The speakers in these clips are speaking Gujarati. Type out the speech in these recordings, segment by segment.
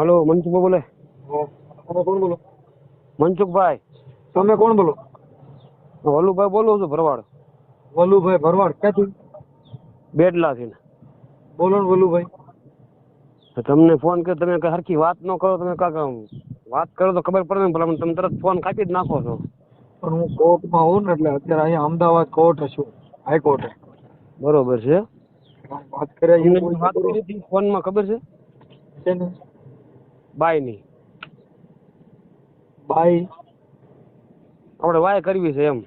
હલો, મનસુખભાઈ બોલે? તમે કોણ બોલો? મનસુખભાઈ. તમે કોણ બોલો? વલ્લુભાઈ બોલું છું, ભરવાડ. વલ્લુભાઈ ભરવાડ, ક્યાંથી? બેડલાથી. બોલો ને વલ્લુભાઈ. તો તમને ફોન કર્યો, તમે કઈ હરખી વાત ન કરો, તમે કાંક વાત કરો તો ખબર પડે ને, ભલા તમે તરત ફોન કાપી જ નાખો છો. પણ હું કોર્ટમાં હોઉં ને, એટલે અત્યારે અહીંયા અમદાવાદ કોર્ટ છું, હાઈકોર્ટ. બરોબર છે. વાત કર્યા તમને એવું વાત કરી હતી ફોનમાં, ખબર છે ને? બાયની. બાઈ આપણે વાય કરવી છે એમ.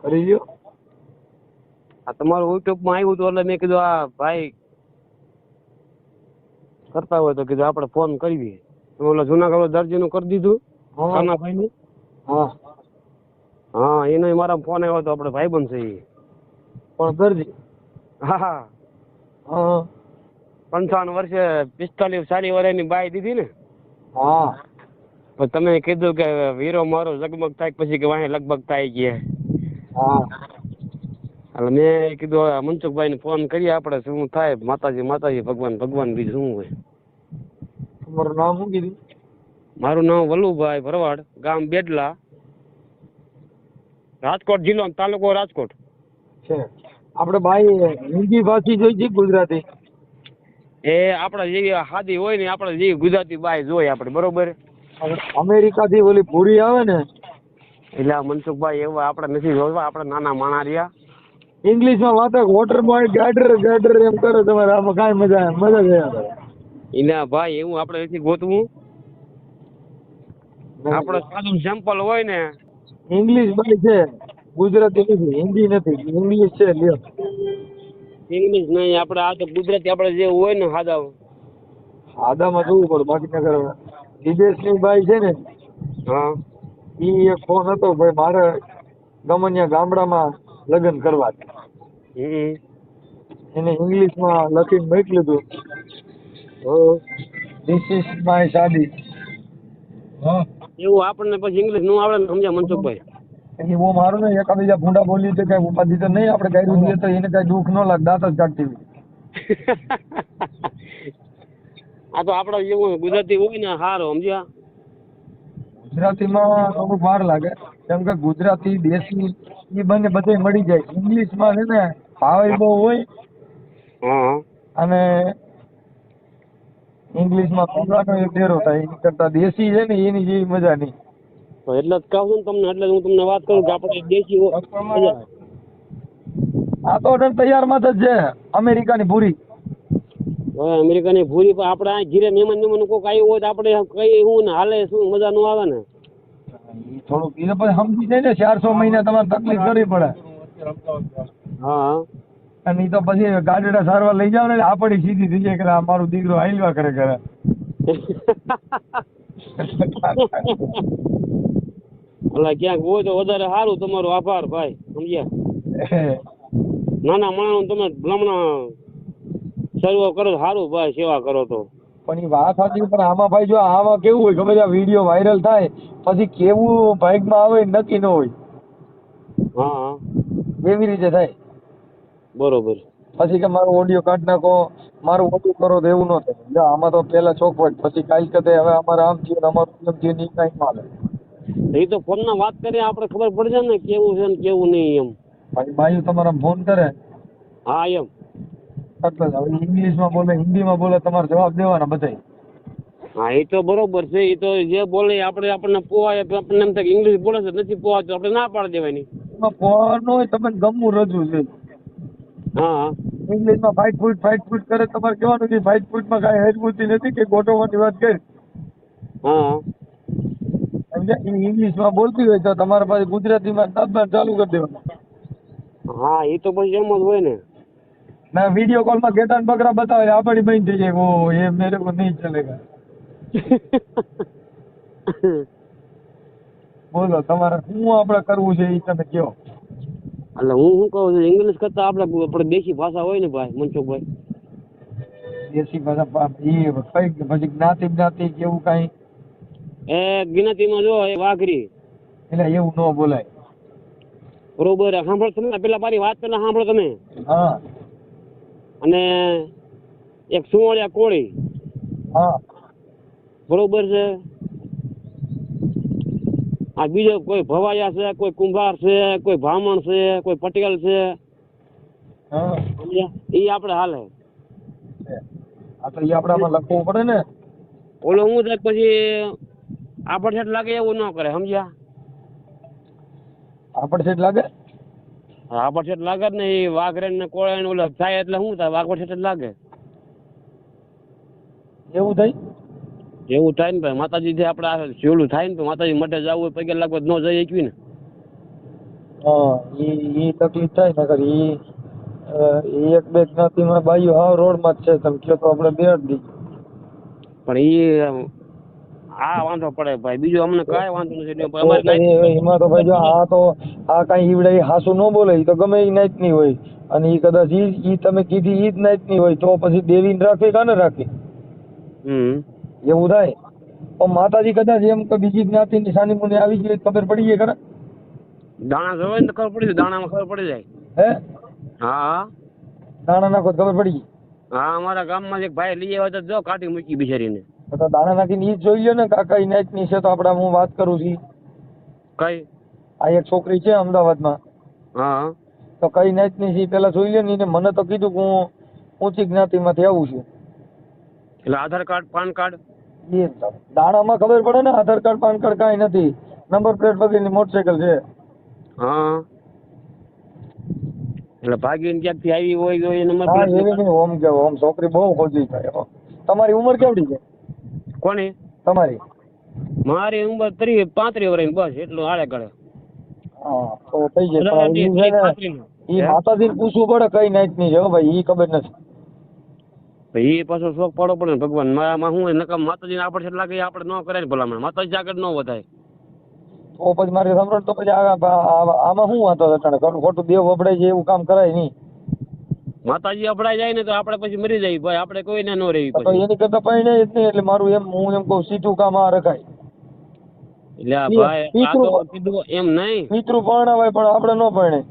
કરી લ્યો. આ તમારું યુટ્યુબમાં આવ્યું હતું એટલે મેં કીધું આ ભાઈ કરતા હોય તો કીધું આપણે ફોન કરવી. ઓલા જુનાગઢ દરજીનું કરી દીધું, કાનાભાઈનું. હા હા, એનો મારા ફોન આવ્યો હતો, આપણે ભાઈબંધ છે એ. પણ દરજી? હા હા. હા 55 વર્ષે 45 વર્ષની બાઈ દીધી ને. હા. પણ તમે કીધું કે વીરો મારો ઝગમગ થાય, પછી કે વાહે લગભગ થાય ગયા. હા. એટલે મેં કીધું મનસુખભાઈ ને ફોન કરીએ આપણે, શું થાય. માતાજી ભગવાન બીજું શું હોય. તમારું નામ શું કીધું? મારું નામ વલ્લુભાઈ ભરવાડ, ગામ બેડલા, રાજકોટ જિલ્લો, તાલુકો રાજકોટ છે. આપણે બાઈ હિન્દી ભાષી જોઈ છે ગુજરાતી? એ આપણે જેવી હાદી હોય ને, આપણે જેવી ગુજરાતી બાઈ જોઈએ આપણે, બરોબર. અમેરિકા થી ઓલી પૂરી આવે ને, એટલે મનસુખભાઈ એવા આપણે નથી જોવા, આપણે નાના માણા રહ્યા. ઇંગ્લિશ માં વાત વોટર બોય ગાડર એમ કરે, તમારે આમાં કાંઈ મજા ગયા. એના ભાઈ એવું આપણે નથી ગોતવું. આપણે સાદું સિમ્પલ હોય ને. ઇંગ્લિશ ભાઈ છે, ગુજરાતી નથી, હિન્દી નથી, ઇંગ્લિશ છે. લ્યો ઇંગ્લિશ નહીં, આપણે આ તો ગુજરાતી આપણે જે હોય ને સાદા. આદામાં જોવું પડે, બાકી ના કરવા. વિદેશની બાઈ છે ને, હા. ઈ એક ફોન હતો, ભાઈ મારે ગમનિયા ગામડામાં લગ્ન કરવા. એને ઇંગ્લિશમાં લખીને મોકલ્યું હતું, ધીસ ઇઝ માય શાદી. એવું આપણને પછી ઇંગ્લિશ નું આવડે ને, સમજ્યા મનસુખભાઈ? એની બહુ મારું ને એકાબીજા ભૂંડા બોલી છે, કઈ ઉપાધિ તો નહીં, આપણે ગાયરું દઈએ તો એને કઈ દુઃખ ન લાગે, દાંત જ કાઢતી હોય. આ તો આપડે જેવું ગુજરાતી હોય ને સારું, સમજ્યા? ગુજરાતીમાં થોડુંક વાર લાગે, કેમ કે ગુજરાતી દેશી એ બંને બધે મળી જાય. ઇંગ્લિશમાં છે ને ભાવ બહુ હોય, અને ઇંગ્લિશમાં કમલાનો એક ડેરો થાય, એની કરતા દેશી છે ને એની જેવી મજા નહીં. એટલે જ કહું છું ને તમને, એટલે હું તમને વાત કરું કે આપણે દેશી મજા આવે. આ તો તૈયારમાં જ છે, અમેરિકાની પૂરી. હવે અમેરિકાની ભૂરી પણ આપણે આ ઘીરે મહેમાન કોઈક આવ્યું હોય તો આપણે કઈ શું ને હાલે શું, મજા નું આવે ને. થોડુંક એ પછી સમજી જાય ને, 400 મહિના તમારે તકલીફ કરવી પડે. હા. અને ઈ તો પછી ગાડીડા સારવાર લઈ જાવ ને, આપડી સીધી થઈ જાય કે આ મારું દીકરો હાલ્યા કરે. એટલે ક્યાંક હોય તો વધારે સારું, તમારો આભાર ભાઈ, સમજ્યા? નાના માણસ તમે ભલામણા સર્વ કરો સારું ભાઈ, સેવા કરો તો. પણ એ વાત સાચી, પણ આમાં ભાઈ જો આમાં કેવું હોય ખબર છે, વિડીયો વાયરલ થાય પછી કેવું ભાગમાં આવે નક્કી ન હોય. હા એવી રીતે થાય. બરોબર. પછી કે મારો ઓડિયો કાઢ નાખો, મારું ઓડિયો કરો તો એવું ન થાય. આમાં તો પેલા ચોખવટ, પછી કાલ કદે હવે અમારે આમ થયું અમારું એમ થયું, નહીં કાંઈ માલે. એ તો ફોન ના વાત કરીએ આપણે, ખબર પડશે ને કેવું છે ને કેવું નહીં એમ. પછી બાયુ તમારા ફોન કરે. હા એમ. એટલે હવે ઇંગ્લિશમાં બોલે, હિન્દીમાં બોલે, તમારે જવાબ દેવાના બધાય. હા એ તો બરોબર છે, એ તો જે બોલે આપણને પોવાય, આપણને એમ થાય કે ઇંગ્લિશ બોલે છે, નથી પોવાય તો આપણે ના પાડી દેવાની. એમાં ફોન હોય તમે ગમવું રજવું છે. હા. ઇંગ્લિશમાં ફાઇટ ફૂટ કરે, તમારે કહેવાનું કે ફાઇટ ફૂટમાં કાંઈ હેરબુદ્ધિ નથી કે ગોઠવવાની વાત કરી. હા. ઇંગ્લિશમાં બોલતી હોય તો તમારા પાસે ગુજરાતીમાં દાબદાર ચાલુ કરી દેવાનું. હા એ તો પછી એમ જ હોય ને. ના વિડીયો કોલમાં ઘેટા ને બકરા બતાવે, આપણી બંધ થઈ જાય. ઓ એ મેરે કો નહીં ચલેગા. બોલો તમારે શું આપણે કરવું છે એ તમે કહો. એટલે હું શું કહું છું, ઇંગ્લિશ કરતા આપણે દેશી ભાષા હોય ને ભાઈ મનસુખભાઈ. દેશી ભાષા પછી જ્ઞાતિ કેવું કાંઈ? એ જ્ઞાતિમાં જો એ વાઘરી. એટલે એવું ન બોલાય. બરોબર. સાંભળો તમે, પેલા મારી વાત પેલા સાંભળો તમે. હા. અને એક સુવાળિયા કોળી. હા. બરોબર છે. આ બીજો કોઈ ભવાયા છે, કોઈ કુંભાર છે, કોઈ બ્રાહ્મણ છે, કોઈ પટેલ છે, હા એ આપણે હાલે. આ તો એ આપણે આમાં લખવું પડે ને. ઓલો હું થાય પછી આપણ સેટ લાગે એવું ન કરે, સમજ્યા? આપણ સેટ લાગે આપણ સેટ લાગે જ ને, એ વાઘરેણ ને કોળેણ ઓલા થાય એટલે શું થાય, વાઘવડ સેટ જ લાગે. એવું થાય. એવું થાય ને ભાઈ, માતાજી થી આપણે જેવડું થાય ને તો માતાજી માટે જવું હોય પગે લાગવા ન જઈ શકવી ને. હા ઈ તકલીફ થાય નકર ઈ એક બે જ્ઞાતિમાં બાયું હાવ રોડમાં જ છે, તમે કયો તો આપણે બેડ દી. પણ આ વાંધો પડે ભાઈ, બીજું અમને કાંઈ વાંધો નથી. તો એમાં તો ભાઈ જો આ કાંઈ ઈવડે હાસુ ન બોલે, ઈ તો ગમે ઈ નાઈટ ની હોય, અને ઈ કદાચ ઈ તમે કીધી ઈ જ નાઈટ ની હોય તો પછી દેવીને રાખે કાને રાખે. એવું થાય. તો માતાજી કદાચ એમ કે બીજી જ્ઞાતિની સાની મુની આવી ગઈ ખબર પડી જાય ખરા? દાણા જોવે ને તો ખબર પડી જાય, દાણામાં ખબર પડી જાય. હે? હા દાણા નાખો તો ખબર પડી ગઈ. હા, અમારા ગામમાં એક ભાઈ લઈ આવ્યો તો જો કાઢી મૂકી બિચારીને. તો દાણા નાખીને ઈ જ જોઈ લ્યો ને કાકા ઈ નાઈટ ની છે તો આપણે હું વાત કરું છું. કઈ? આ એક છોકરી છે અમદાવાદમાં. હા. તો કઈ નાઈટ ની છે પેલા જોઈ લે ને. એને મને તો કીધું કે હું ઊંચી જ્ઞાતિમાંથી આવું છું. એટલે આધાર કાર્ડ, પાન કાર્ડ? એ દાણામાં ખબર પડે ને. આધાર કાર્ડ પાન કાર્ડ કાંઈ નથી, નંબર પ્લેટ વગેરેની મોટરસાઇકલ છે. હા, એટલે ભાગીને ક્યાંકથી આવી હોય તો એ નંબર હા પ્લેટ. એવી નહીં. ઓમ કે ઓમ છોકરી બહુ ખોજી થાય. તમારી ઉંમર કેવડી છે? કોની? તમારી? મારી ઉંમર 35 વર્ષની, બસ એટલું હાલે કરે. હા તો થઈ જાય. ઈ માતાજીને પૂછવું પડે કઈ નાઈટ ની છે હો ભાઈ, ઈ ખબર નથી. એ પાછો શોખ પાડવો પડે ને ભગવાન. મારામાં શું નકમ માતાજીને આપણે છે લાગે આપણે ન કરાય ભલામણ, માતાજી આગળ ન વધાય. તો પછી મારે સમરણ તો પછી આમાં શું વાંધો અટાણે ખોટું દેવ વપડાય છે એવું કામ કરાય નહીં. માતાજી અપડાઈ જાય ને તો આપણે પછી મરી જાય ભાઈ, આપણે કોઈને ન રહી તો પછી. એની કરતા પૈણે જ નહીં. એટલે મારું હું એમ કહું સીધું કામ આ રખાય. એટલે ભાઈ આ તો કીધું એમ નહીં, પિતૃ પરણાવાય પણ આપણે ન પરણે.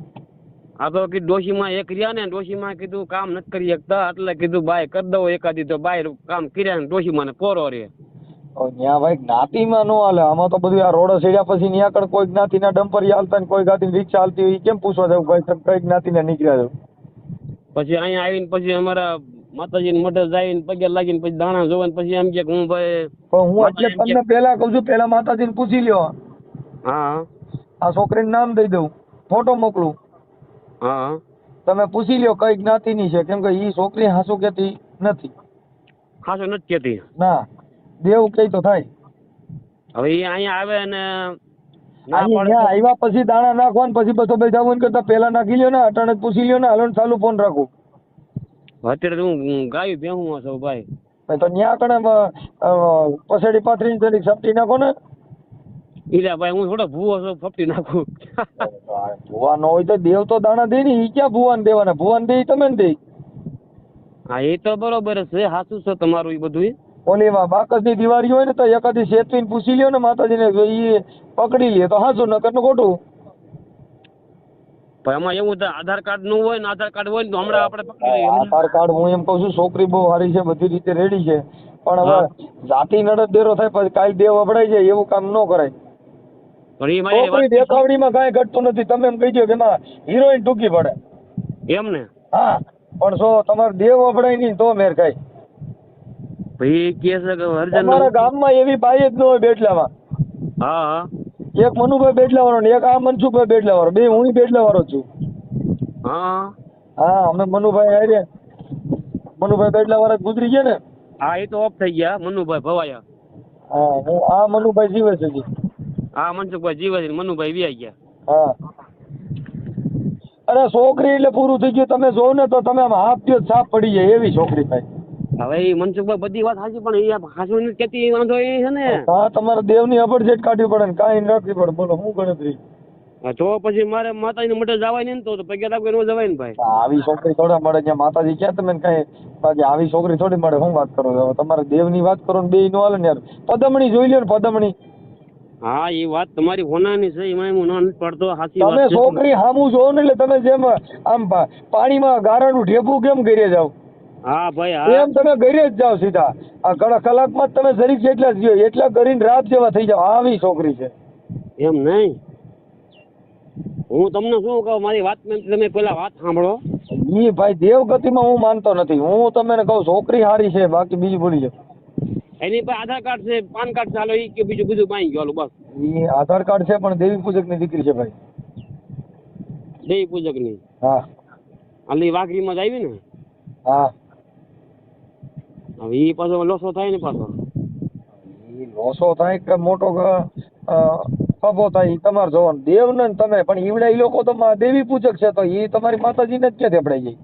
આ તો કીધું ડોશીમાં એક રહ્યા ને, ડોશીમાં કીધું કામ નથી કરી શકતા એટલે કીધું બાય કરી દો એકાદી, તો બાય કામ કર્યા ને ડોશીમાં ને પોરો રે. ત્યાં ભાઈ જ્ઞાતિમાં ન હાલે. આમાં તો બધું આ રોડ સેડ્યા પછી ત્યાં આગળ કોઈ જ્ઞાતિના ડમ્પર હાલતા ને કોઈ જ્ઞાતિની રિક્ષા હાલતી હોય કેમ પૂછવા જવું ભાઈ તમે કઈ જ્ઞાતિના નીકળ્યા છો? પછી અહીંયા આવીને પછી અમારા માતાજીને મઢે જઈને પગે લાગીને પછી દાણા જોવે ને પછી એમ કે હું ભાઈ. હું એટલે તમને પેલા કહું છું, પેલા માતાજીને પૂછી લ્યો. હા, આ છોકરીનું નામ દઈ દઉં, ફોટો મોકલું. હા, તમે પૂછી લ્યો કઈ જ્ઞાતિની છે, કેમ કે ઈ છોકરી હાસુ કેતી નથી. ખાસો નથી કેતી. ના દેવ કઈ તો થાય. હવે એ અહીંયા આવે ને આવ્યા પછી દાણા નાખવા ને પછી બધો બેઠા કરતા પેલા નાખી લ્યો ને. અટાણે પૂછી લ્યો ને. હાલો ને ચાલુ ફોન રાખું. અત્યારે હું ગાયું ભેહું છું ભાઈ. તો ન્યા કણે પસેડી પાથરીને પેલી સપટી નાખો ને. એટલે ભાઈ હું થોડો ભૂવો છું, ફપટી નાખું. ભૂવા ન હોય તો દેવ તો દાણા દે ને. ઈ ક્યાં ભૂવાને દેવાના? ભૂવાને દે તમે ને દે. હા એ તો બરોબર છે, સાચું છે તમારું એ બધું. ઓલી બાકસની દિવાળી હોય ને તો એકાદી શેતવીને પૂછી લ્યો ને માતાજીને, ઈ પકડી લે તો હાચું, નકર ખોટું. પણ એમાં એવું થાય આધાર કાર્ડ નું હોય ને, આધાર કાર્ડ હોય ને તો હમણાં આપણે પકડી લઈએ. આધાર કાર્ડ હું એમ કહું છું છોકરી બહુ સારી છે, બધી રીતે રેડી છે, પણ હવે જાતિ નડદ દેરો થાય પછી કાલ દેવ અપડાઈ જાય એવું કામ ન કરાય. છોકરી દેખાવડીમાં કાંઈ ઘટતું નથી. તમે એમ કહી દો કે એમાં હિરોઈન ટૂંકી પડે એમ ને. હા પણ જો તમારે દેવ અપડાય નહીં તો મેર ખાય. ભાઈ કે છે કે અમારા ગામમાં એવી બાઈ જ ન હોય બેટલામાં. હા હા, એક મનુભાઈ બેટલા વાળો ને એક આ મનસુખભાઈ બેટલા વાળો, બે હું બેટલા વાળો છું. હા હા અમે મનુભાઈ હારે, મનુભાઈ બેટલા વાળા ગુજરી ગયા ને. હા એ તો ઓફ થઈ ગયા, મનુભાઈ ભવાયા. હા હું આ મનુભાઈ જીવે છે જી. હા મનસુખભાઈ જીવે છે, મનુભાઈ વ્યાઈ ગયા. હા અરે છોકરી એટલે પૂરું થઈ ગયું. તમે જોવ ને તો તમે આમ હાથ થયો સાફ પડી જાય એવી છોકરી થાય. હવે એ મનસુખભાઈ બધી વાત સાચી, પણ એ હાસું નથી કેતી વાંધો એ છે ને. હા તમારે દેવની અપડેટ કાઢવી પડે ને કાંઈ રાખવી પડે. બોલો શું ગણતરી? તો પછી મારે માતાજીને મઢે જવાય ને તો પગે લાગે ન જવાય ને ભાઈ. આવી છોકરી થોડા મળે ત્યાં માતાજી ક્યાં તમે કઈ બાકી આવી છોકરી થોડી મળે. શું વાત કરો છો તમારે? દેવની વાત કરો ને બે નો હાલે ને યાર. પદમણી જોઈ લ્યો ને પદમણી. હા એ વાત તમારી હોનાની છે, એમાં હું ન પડતો. સાચી વાત તમે છે. છોકરી સામું જોવો ને એટલે તમે જેમ આમ પાણીમાં ગારાનું ઢેફું કેમ કરી જાવ. હા ભાઈ હા. એમ તમે ઘરે જ જાઓ સીધા. આ ઘણા કલાકમાં જ તમે જરીક જેટલા જ ગયો એટલા કરીને રાત જેવા થઈ જાવ. આવી છોકરી છે. એમ નહીં, હું તમને શું કહું, મારી વાત તમે પેલા વાત સાંભળો. ઈ ભાઈ દેવગતિમાં હું માનતો નથી. હું તમને કહું છોકરી સારી છે, બાકી બીજું બોલી જાવ. એની પાસે આધાર કાર્ડ છે, પાન કાર્ડ ચાલો, ઈ કે બીજું બધું માંગી ગયો બસ. ઈ આધાર કાર્ડ છે પણ દેવી પૂજકની દીકરી છે ભાઈ. દેવી પૂજક ની? હા આલી વાઘરીમાં જ આવી ને? હા. હવે ઈ પાછો લોસો થાય ને પાછો. ઈ લોસો થાય કે મોટો કબો થાય ઈ તમારે જોવાનું. દેવ ને તમે પણ ઈવડા ઈ લોકો તો દેવી પૂજક છે, તો ઈ તમારી માતાજીને જ ક્યાં દેપડાઈ જાય?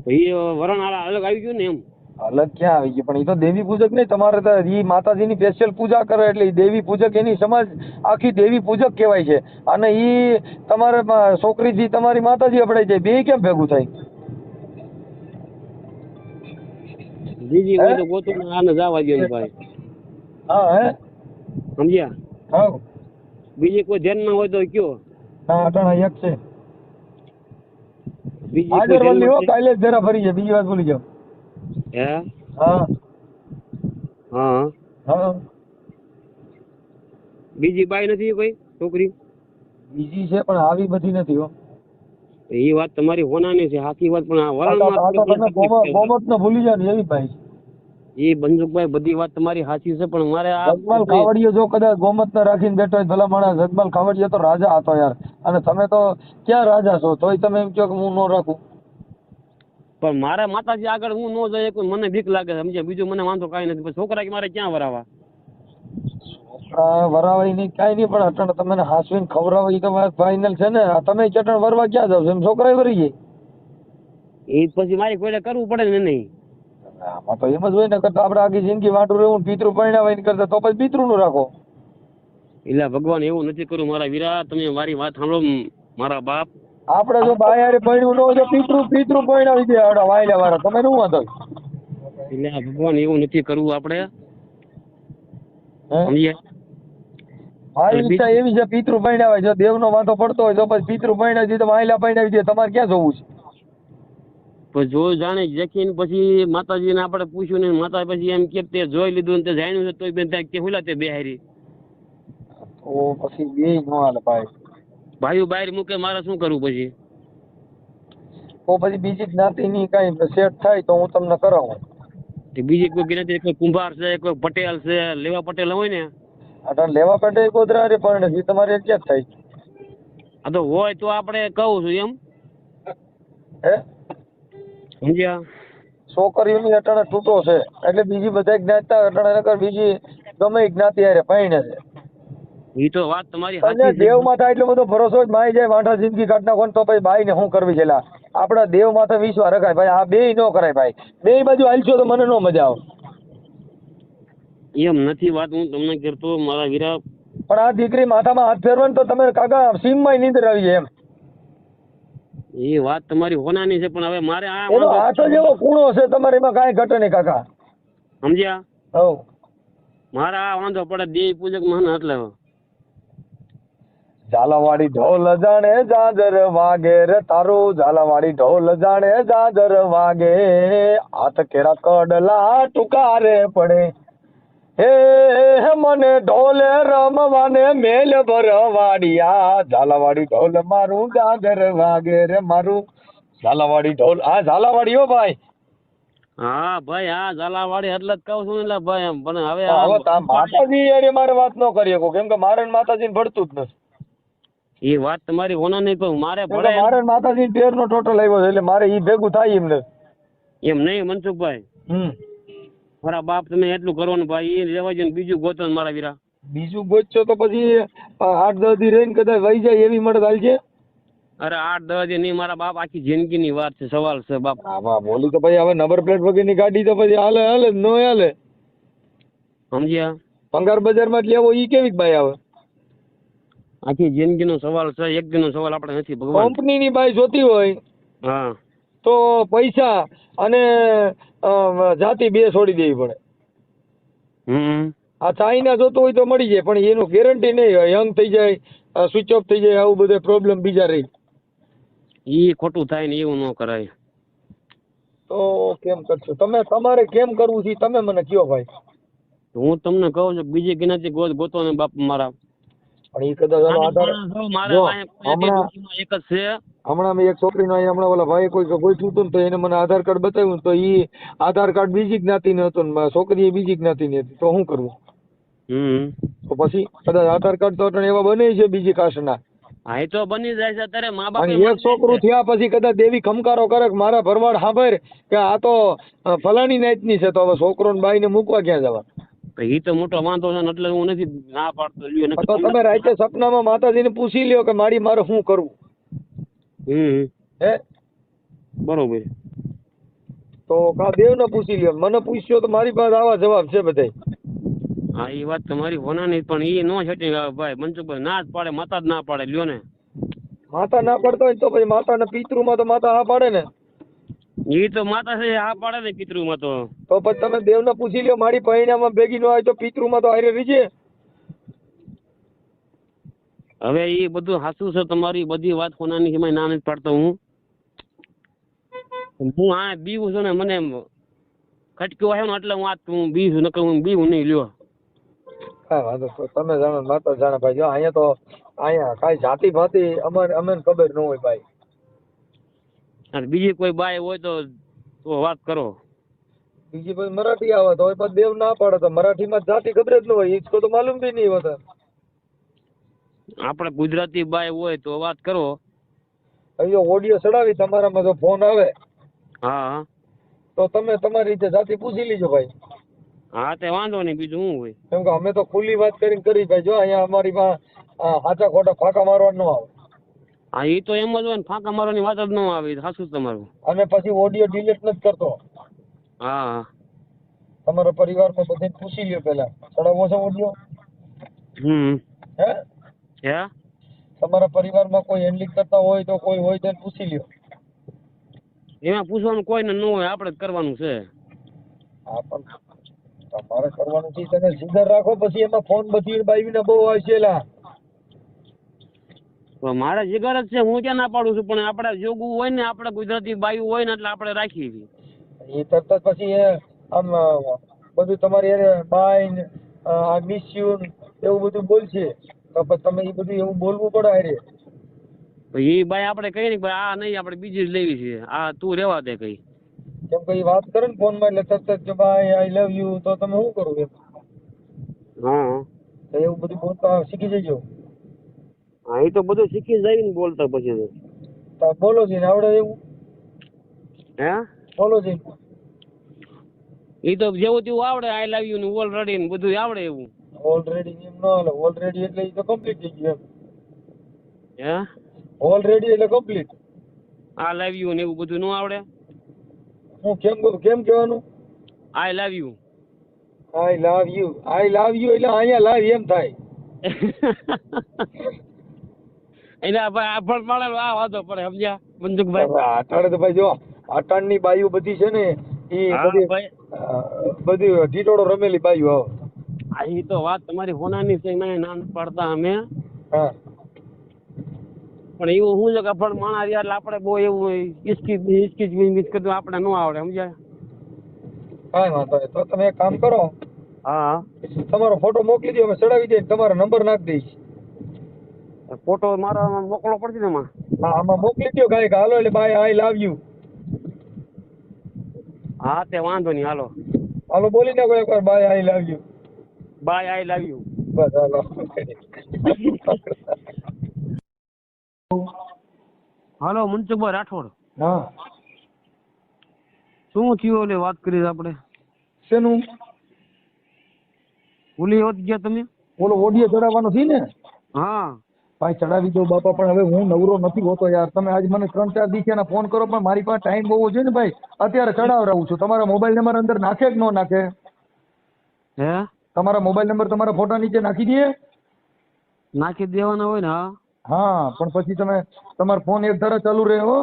તો ઈ વરણ અલગ આવી ગયું ને એમ? અલગ ક્યાં આવી ગયું? પણ ઈ તો દેવી પૂજક નહીં. તમારે તો ઈ માતાજીની સ્પેશિયલ પૂજા કરે એટલે ઈ દેવી પૂજક, એની સમાજ આખી દેવી પૂજક કહેવાય છે. અને ઈ તમારે છોકરીથી તમારી માતાજી અપડાઈ જાય, બે કેમ ભેગું થાય? બીજી હોય તો ગોતું આને જવા દો ભાઈ. હા હે સમજ્યા? હા. બીજી કોઈ ધ્યાનમાં હોય તો કયો. હા અટાણા એક છે. બીજી હાજર કોઈ વલ્લી હો, ધ્યાનમાં કાલે જ જરા ફરી જાય, બીજી વાત ભૂલી જાઓ. હે? હા હા. હા. બીજી બાઈ નથી કોઈ છોકરી? બીજી છે પણ આવી બધી નથી હો. એ વાત તમારી હોનાની છે, સાચી વાત, પણ આ તમે ગોમત ને ભૂલી જાવ ને એવી ભાઈ. એ બંદુકભાઈ બધી વાત તમારી સાચી છે, પણ મારે આ જગમાલ ખાવડીયો જો કદાચ ગોમત ને રાખીને બેઠો હોય ભલા માણસ, જગમાલ ખાવડીયો તો રાજા હતો યાર. અને તમે તો ક્યાં રાજા છો, તોય તમે એમ કહો કે હું ન રાખું. પણ મારા માતાજી આગળ હું ન જાય કોઈ, મને બીક લાગે સમજ્યા, બીજું મને વાંધો કાંઈ નથી. છોકરા કે મારે ક્યાં વરાવા? વરાવાય નહીં કાંઈ નહીં, પણ અટણ તમને હાસવીને ખવડાવો એ તો વાત ફાઇનલ છે ને. તમે ચટણ વરવા ક્યાં જાવ છો? એમ છોકરા વરી જાય. એ પછી મારી કોઈ કરવું પડે ને નહીં. આમાં તો એમ જ હોય ને, કરતા આપણે આખી જિંદગી વાંટું રહેવું, પિતૃ પરિણાવાય ને કરતા તો પછી પિતૃ નું રાખો. એટલે ભગવાન એવું નથી કરું મારા વીરા, તમે મારી વાત સાંભળો મારા બાપ. આપણે જો બાયારે પરણ્યું ન હોય તો પિતૃ પરિણાવી દે વાયલા વાળા, તમે શું વાંધો? એટલે ભગવાન એવું નથી કરવું આપણે, સમજ્યા? મારી ઈચ્છા એવી છે પિતૃ પરિણાવાય. જો દેવનો વાંધો પડતો હોય તો પછી પિતૃ પરિણાવી દે, તો વાયલા પરિણાવી દે. તમારે ક્યાં જવું છે? પછી જો જાણે જખીને પછી માતાજીને આપણે પૂછ્યું ને, માતા પછી એમ કે તે જોઈ લીધું ને તે જાણ્યું છે તોય બેન કે હુલા તે બેહારી. તો પછી બે ન હાલે ભાઈ. ભાઈઓ બહાર મૂકે, મારે શું કરવું પછી? તો પછી બીજી જ્ઞાતિની કઈ સેટ થાય તો હું તમને કરાવું. બીજી કોઈ જ્ઞાતિ, કોઈ કુંભાર છે, કોઈ પટેલ છે, લેવા પટેલ હોય ને. અટણ લેવા પેટે ગોધરા રે પરણે તમારે ક્યાં થાય? આ તો હોય તો આપણે કહું છું એમ, હે સમજ્યા? છોકરીઓની અટાણે તૂટો છે એટલે બીજી બધા જ્ઞાતિ અટાણે નકર બીજી ગમે જ્ઞાતિ હારે પરણે છે. એ તો વાત તમારી અને સાચી છે. દેવ માથા એટલો બધો ભરોસો જ માઈ જાય વાંઢા જિંદગી કાઢ નાખો તો પછી બાઈ ને શું કરવી છે? આપડા દેવ માથે વિશ્વાસ રખાય ભાઈ. આ બે ન કરાય ભાઈ. બે બાજુ હાલશો તો મને નો મજા આવે. એમ નથી વાત હું તમને કરતો મારા વીરા. પણ આ દીકરી માથામાં હાથ ફેરવે તો તમે કાકા સીમમાં નીંદર આવી જાય એમ. એ વાત તમારી હોનાની છે, પણ હવે મારે આ એનો હાથ જ એવો કૂણો છે તમારે, એમાં કાંઈ ઘટે નહીં કાકા, સમજ્યા? હવ મારા આ વાંધો પડે દેવી પૂજક મને એટલે ઝાલાવાડી ઢોલ જાણે જાજર વાગે રે તારું, ઝાલાવાડી ઢોલ જાણે જાજર વાગે, હાથ કેરા કડલા ટુકારે પડે, હે મને ઢોલે રમવાને મેલ ભરવાડિયા, ઝાલાવાડી ઢોલ મારું જાજર વાગે રે મારું, ઝાલાવાડી ઢોલ. આ ઝાલાવાડી હો ભાઈ. હા ભાઈ, હા ઝાલાવાડી એટલે જ કહું છું એટલે ભાઈ એમ. પણ હવે માતાજી યાર મારે વાત ન કરી શકો, કેમ કે મારે માતાજીને ભળતું જ નથી. એ વાત તમારી હોના નહીં, પણ મારે ભળે. મારે માતાજી તેર નો ટોટલ આવ્યો છે એટલે મારે ઈ ભેગું થાય એમ ને એમ નહીં મનસુખભાઈ. મારા બાપ તમે એટલું કરવાનું ભાઈ, એ રહેવા જોઈએ, બીજું ગોતો મારા વીરા. બીજું ગોતશો તો પછી 8-10 દી રહીને કદાચ વહી જાય એવી મળે હાલ છે. અરે 8-10 દી નહીં મારા બાપ, આખી જિંદગી ની વાત છે, સવાલ છે બાપ. હા બોલી તો પછી હવે નંબર પ્લેટ વગરની ગાડી તો પછી હાલે હાલે ન હાલે, સમજ્યા? પંગાર બજારમાં જ લેવો ઈ કેવી બાઈ આવે? આખી જિંદગી નો સવાલ છે, એક દિન નો સવાલ આપણે નથી ભગવાન. કંપની ની બાઈ જોતી હોય હા તો પૈસા અને જાતિ બે છોડી દેવી પડે. આ ચાઇના જોતું હોય તો મળી જાય, પણ એનું ગેરંટી નહીં, યંગ થઈ જાય, સ્વિચ ઓફ થઈ જાય, આવું બધે પ્રોબ્લેમ બીજા રહી. ઈ ખોટું થાય ને એવું ન કરાય. તો કેમ કરશો તમે? તમારે કેમ કરવું છે ઈ તમે મને કયો ભાઈ. હું તમને કહું છું બીજી ગિનાથી ગોતો ને બાપ મારા. પણ ઈ કદાચ આનો આધાર જો હમણાં એક જ છે. હમણાં મેં એક છોકરીનો અહીંયા હમણાં ઓલા ભાઈ કોઈ પૂછ્યું હતું ને તો એને મને આધાર કાર્ડ બતાવ્યું તો ઈ આધાર કાર્ડ બીજી જ્ઞાતિનું હતું ને છોકરી બીજી જ્ઞાતિની હતી તો શું કરવું? તો પછી કદાચ આધાર કાર્ડ તો અટાણે એવા બને છે બીજી કાસ્ટના. હા એ તો બની જાય છે અત્યારે મા બાપ. અને એક છોકરું થયા પછી કદાચ દેવી ખમકારો કરે કે મારા ભરવાડ સાંભળ કે આ તો ફલાણી નાતની છે તો હવે છોકરો ને બાઈ ને મૂકવા ક્યાં જવા? એ તો મોટો વાંધો છે ને એટલે હું નથી ના પાડતો લ્યો. તો તમે રાતે સપનામાં માતાજીને પૂછી લ્યો કે મારે શું કરવું. હે બરોબર. તો કા દેવને પૂછી લ્યો. મને પૂછ્યો તો મારી પાસે આવા જવાબ છે બધાય. હા એ વાત તમારી હોનાની પણ એ નો સેટિંગ આવે ભાઈ. મનસુખભાઈ ના જ પાડે, માતા જ ના પાડે લ્યો ને. માતા ના પડતો હોય તો પછી માતાના પિતૃમાં તો માતા હા પાડે ને. એ તો માતા છે હા પાડે ને પિતૃમાં તો પછી તમે દેવને પૂછી લ્યો મારી પરિણામાં ભેગી ન આવે તો પિતૃમાં તો હારે રીજે. હવે એ બધું સાચું છે તમારી બધી વાત કોનાની એમાં ના નથી પાડતો હું આ બીવું છું ને મને ખટક્યો આવ્યો ને એટલે હું બી છું નકર હું બીવું નહીં લ્યો. કાંઈ વાંધો તો તમે જાણો માતા જાણે ભાઈ. જો અહીંયા કાંઈ જાતિ ભાતિ અમે ખબર ન હોય ભાઈ. અને બીજી કોઈ બાઈ હોય તો વાત કરો. બીજી પછી મરાઠી આવે તો પછી દેવ ના પાડે તો મરાઠીમાં જાતિ ખબર જ ન હોય. ઈચકો તો માલુમ બી નહીં હોતા. આપણે ગુજરાતી બાઈ હોય તો વાત કરો. અહીંયા ઓડિયો ચડાવી તમારામાં જો ફોન આવે હા તો તમે તમારી રીતે જાતિ પૂછી લીજો ભાઈ. હા તે વાંધો નહીં બીજું શું હોય. કેમ કે અમે તો ખુલ્લી વાત કરી ભાઈ. જો અહીંયા અમારી માં સાચા ખોટા ફાંકા મારવા ન આવે. હા એ તો એમ જ હોય ને ફાંકા મારવાની વાત જ ન આવે. સાચું તમારું. અને પછી ઓડિયો ડિલીટ નથી કરતો. હા તમારા પરિવારમાં બધાને પૂછી લ્યો પેલા ચડાવવો છે ઓડિયો. હે તમારા પરિવારમાં કોઈ હેન્ડલિંગ કરતા હોય તો કોઈ હોય તો પૂછી લ્યો. એમાં પૂછવાનું કોઈને ન હોય આપણે જ કરવાનું છે. હા પણ તમારે કરવાનું છે. તમે જીગર રાખો પછી એમાં ફોન બધી બાઈના બહુ હોય છે એલા. મારે જીગર જ છે. હું ક્યાં ના પાડું છું પણ આપણે જોગવું હોય ને આપણે ગુજરાતી બાયું હોય ને એટલે આપણે રાખીએ છીએ. એ તરત જ પછી આમ બધું તમારી બાઈ આ મિસ યુ એવું બધું બોલશે તો પછી તમે એ બધું એવું બોલવું પડે. અરે એ બાઈ આપણે કહીએ ને આ નહીં આપણે બીજી જ લેવી છે આ તું રેવા દે કઈ. કેમ કે વાત કરે ને ફોનમાં એટલે તરત જ બાય આઈ લવ યુ તો તમે શું કરો એમ. હા એવું બધું બોલતા શીખી જજો. હા એ તો બધું શીખી જાય ને બોલતા પછી તો બોલો જી ને આવડે એવું. હે બોલો જી એ તો જેવું તેવું આવડે. આઈ લવ યુ ને ઓલરેડી ને બધું આવડે એવું. ઓલરેડી એમ ન હાલે. ઓલરેડી એટલે એ તો કમ્પ્લીટ થઈ ગયું એમ. હે ઓલરેડી એટલે કમ્પ્લીટ. આ લવ યુ ને એવું બધું ન આવડે. હું કેમ કહેવાનું? આઈ love you. I love you એટલે અહીંયા લાવ એમ થાય. એને ભાઈ આફળ મળે આ વાતો પડે સમજ્યા મનસુખભાઈ. અટાણે તો ભાઈ જો અટાણની બાઈઓ બધી છે ને એ બધી ઢીટોડો રમેલી બાઈઓ આવે. હા એ તો વાત તમારી હોનાની છે. ના પાડતા અમે. હા પણ એવું શું છે કે અફળ માણા રહ્યા એટલે આપણે બહુ એવું હિચકીચ કરતું આપણે ન આવડે સમજ્યા. કાંઈ વાંધો નહીં. તો તમે એક કામ કરો. હા તમારો ફોટો મોકલી દો અમે ચડાવી દઈએ. તમારો નંબર નાખી દઈશ. ફોટો મારો મોકલવો પડશે ને એમાં. હા આમાં મોકલી દો ગાય હાલો એટલે બાય આઈ લવ યુ. હા તે વાંધો નહીં હાલો. હાલો બોલી નાખો એકવાર bye I love you. Bye I love you. બસ હાલો. હાલો મનસુખભાઈ રાઠોડ. હા શું થયું ઓલે વાત કરી આપણે શેનું? ભૂલી હોત ગયા તમે. ઓલો ઓડિયો ચડાવવાનો છે ને. હા ભાઈ ચડાવી દો બાપા પણ હવે હું નવરો નથી હોતો યાર. તમે આજ મને 3-4 દિવસના ફોન કરો પણ મારી પાસે ટાઈમ બહુ છે ને ભાઈ. અત્યારે ચડાવરાવું છું. તમારા મોબાઈલ નંબર અંદર નાખે કે ન નાખે? હે તમારા મોબાઈલ નંબર તમારા ફોટા નીચે નાખી દઈએ. નાખી દેવાના હોય ને. હા પણ પછી તમે તમારો ફોન એક ધારા ચાલુ રહે હો.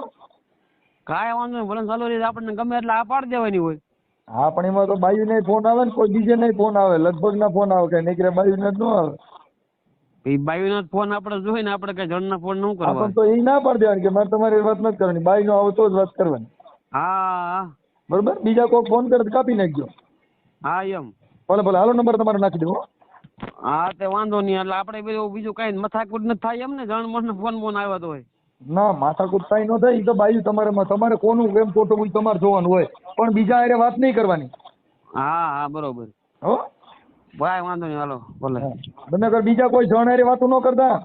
કાંઈ વાંધો નહીં ભલે ચાલુ રહે. આપણને ગમે એટલે આ પાડી દેવાની હોય. હા પણ એમાં તો બાયુ નહીં ફોન આવે ને કોઈ બીજે નહીં ફોન આવે. લગભગ ના ફોન આવે કઈ નીકળે બાયુ ને જ ન આવે. એ બાયુનો ફોન આપણે જોઈએ ને આપણે કઈ જણના ફોન ન કરવા. તો એ ના પાડી દેવાની કે મારે તમારી વાત નથી કરવાની. બાયુ નો આવે તો જ વાત કરવાની. હા બરોબર, બીજા કોઈ ફોન કરે તો કાપી નાખજો. હા એમ. ભલે ભલે, હાલો નંબર તમારો નાખી દો. હા તે વાંધો નહીં. એટલે આપણે બીજું કઈ મથાકૂટ નથી થાય એમ ને? જણ મને ફોન આવ્યા તો હોય. ના, માથાકૂટ કાંઈ ન થાય. એ તો બાયું તમારે કોનું કેમ ખોટું હોય તમારે જોવાનું હોય, પણ બીજા હારે વાત નહીં કરવાની. હા હા બરોબર. હો ભાઈ વાંધો નહીં, હાલો ભલે. તમે બીજા કોઈ જણ હારે વાતો ન કરતા.